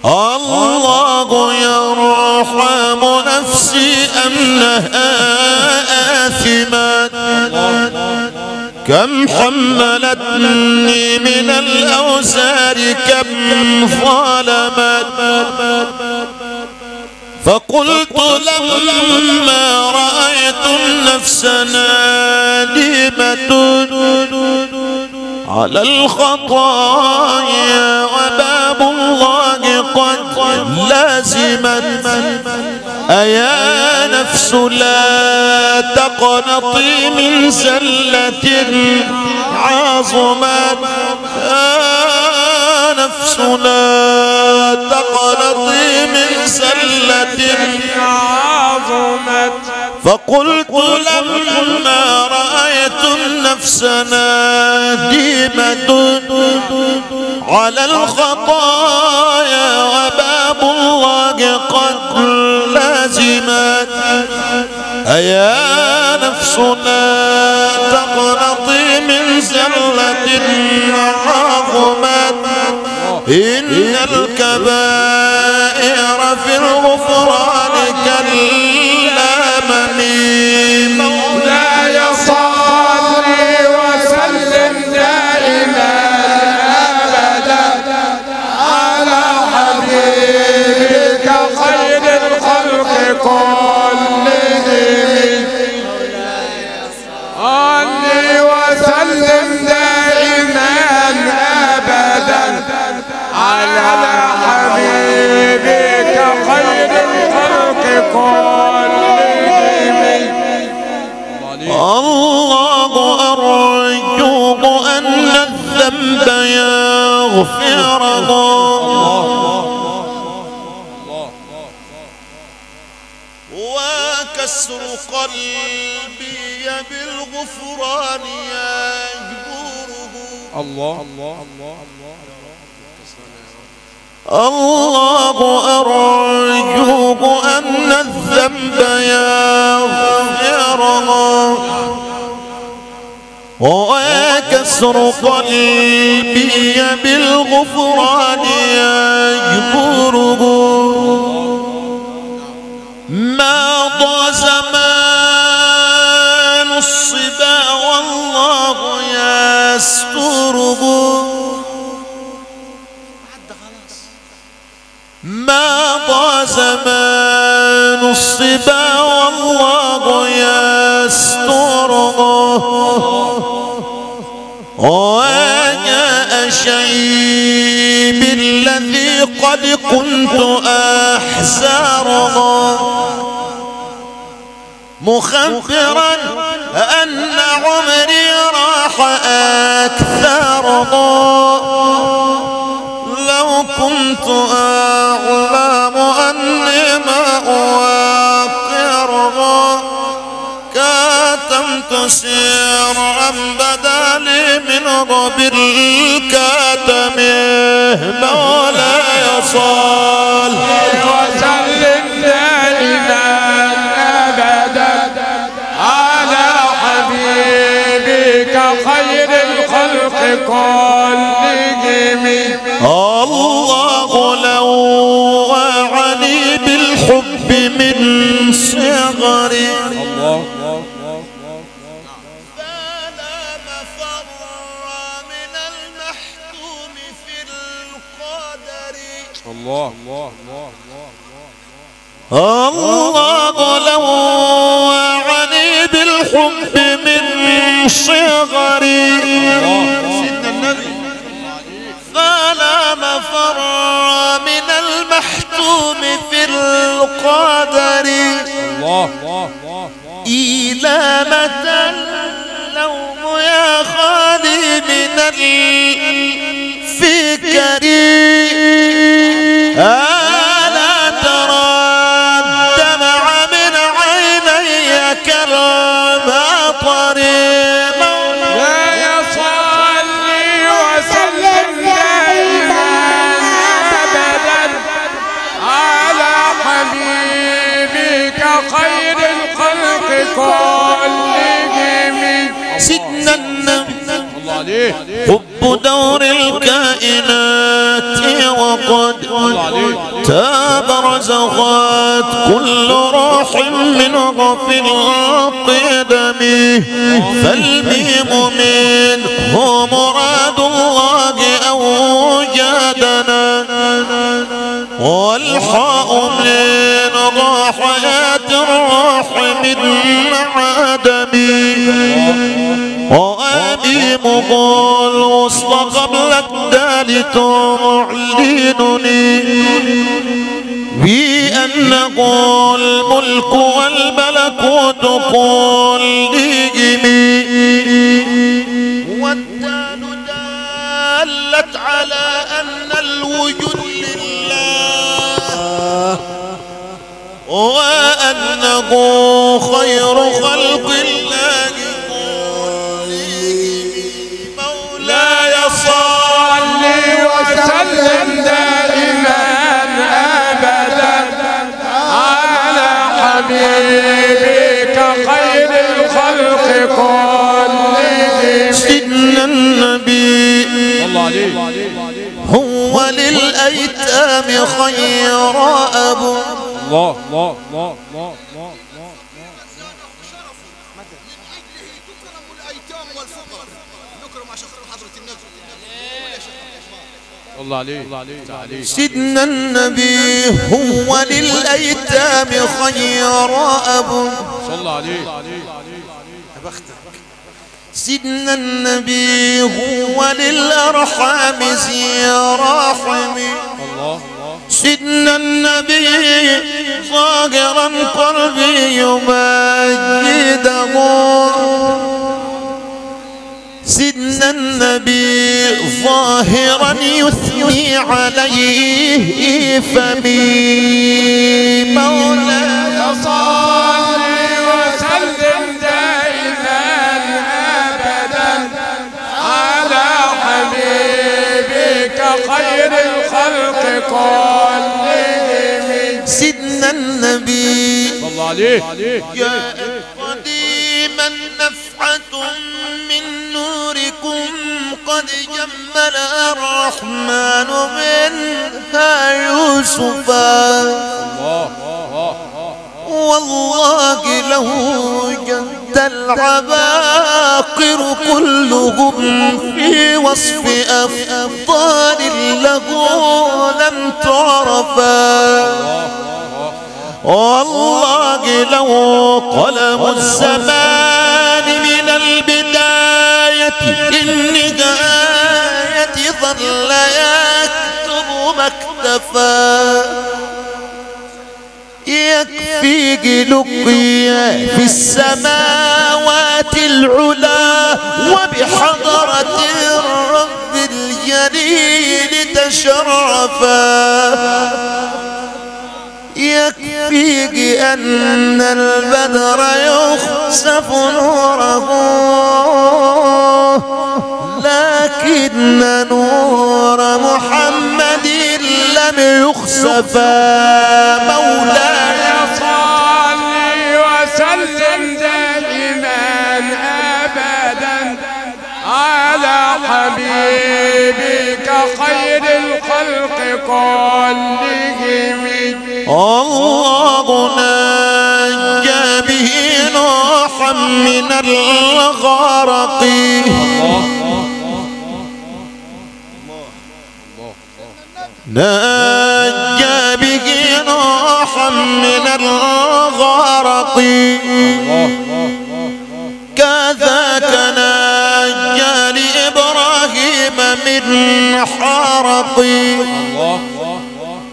الله يرحم نفسي أنها آثمة كم حملتني من الأوزار كم ظلمت فقلت لما رأيت النفس نادمة على الخطايا وباب الله قد لازمت أيا نفس لا تقنطي من زلة عظمت يا نفس لا تقنطي من زلة عظمت فقلت لما رأيت النفس نادمة على الخطايا وباب الله قد لازمت أيا نفس لا تقنطي من زلة عظمت إن الكبائر في الغفران كالأمم مولاي صل وسلم دائما أبدا على حبيبك خير الخلق كلهم صل وسلم دائما أبدا على حبيبك خير الخلق كلهم الله أرجوك أن الذنب يغفره وكسر قلبي بالغفران يجبره الله أرجوك أن الذنب يغفره وكسر قلبي بالغفران يجبره ماضى زمان الصبا والله يستره ماضى زمان الصبا والله يستره وجاء شيب الذي قد كنت أحزره مخبرا أن عمري راح أكثره لو كنت أعلم أني ما أوقره كاتمت سرا بدالي منه بالكاتم مولاي صل وسلم دائما أبدا على حبيبك خير الخلق كلهم الله لو وعني بالحب من صغري فلا مفر من المحكوم في القدر الله لو وعني بالحب من صغري سيدنا النبي فلا مفر من المحتوم في القدر إلى متى اللوم يا خالي من الفكر ألا ترى الدمع من عيني كالمطر خير الخلق كلهم سيدنا النبي حب دور الكائنات وقد تبرز غاد كل روح منه في القدم فالميم منه مراد الله أوجادنا والحاء من ضاحيات الروح من عدمي وأميم الوسط قبل الدال تعلنني بأنه الملك والملكوت كلهم والدال دالت على أن الوجود لله وأنه خير خلق الله مولاي صل وسلم دائما أبدا على حبيبك خير الخلق كلهم سيدنا النبي هو للأيتام خير أبو الله الله الله الله الله الله عليه سيدنا النبي هو للأيتام خير أبو صلى الله عليه سيدنا النبي هو للأرحام ذي رحم سيدنا النبي ظاهرا قلبي يمجده سيدنا النبي ظاهرا يثني عليه فمي مولاي صل وسلم دائما أبدا على حبيبك خير الخلق كلهم سيدنا النبي صلى الله عليه يا قديما نفحة من نوركم قد جمل الرحمن منها يوسفا والله له جد العباقر كلهم في وصف أفضال له لم تعرفا والله له قلم الزمان من البداية للنهاية ظل يكتب مكتفا يكفيك لقيا في السماوات العلا وبحضرة الرب الجليل تشرفا يكفيك أن البدر يخسف نوره لكن نور محمد لم يخسفا مولاي صل وسلم دائما أبدا على حبيبك خير الخلق كلهم الله نجى به نوحا من الغرق نجى به نوحا من الغرق كذاك نجى لإبراهيم من حرق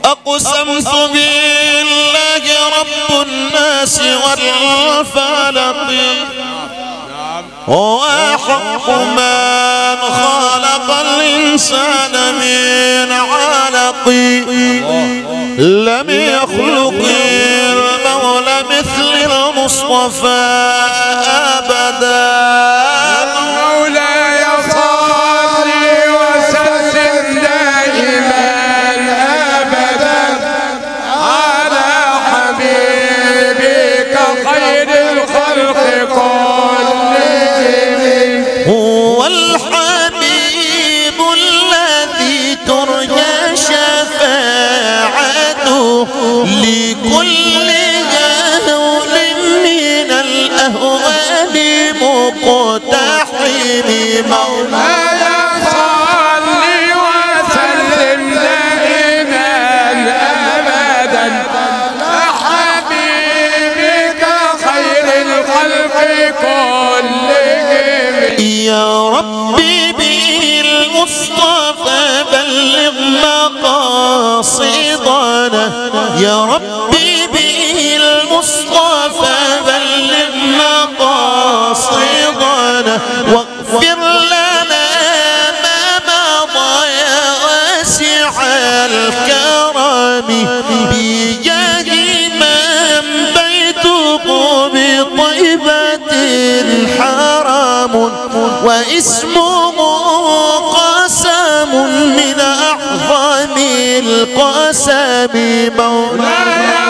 أقسمت بالله رب الناس والفلق وأحق من خلق الإنسان من علق لم يخلق المولى مثل المصطفى أبدا مولاي صل وسلم دائما أبدا على حبيبك خير الخلق كلهم هو الحي قاصدنا يا ربي به المصطفى بلغ مقاصدنا واغفر لنا ما مضى يا واسع الكرم بجاه من بيته بطيبة حرام واسمه قسم من أعظم القسم مولاي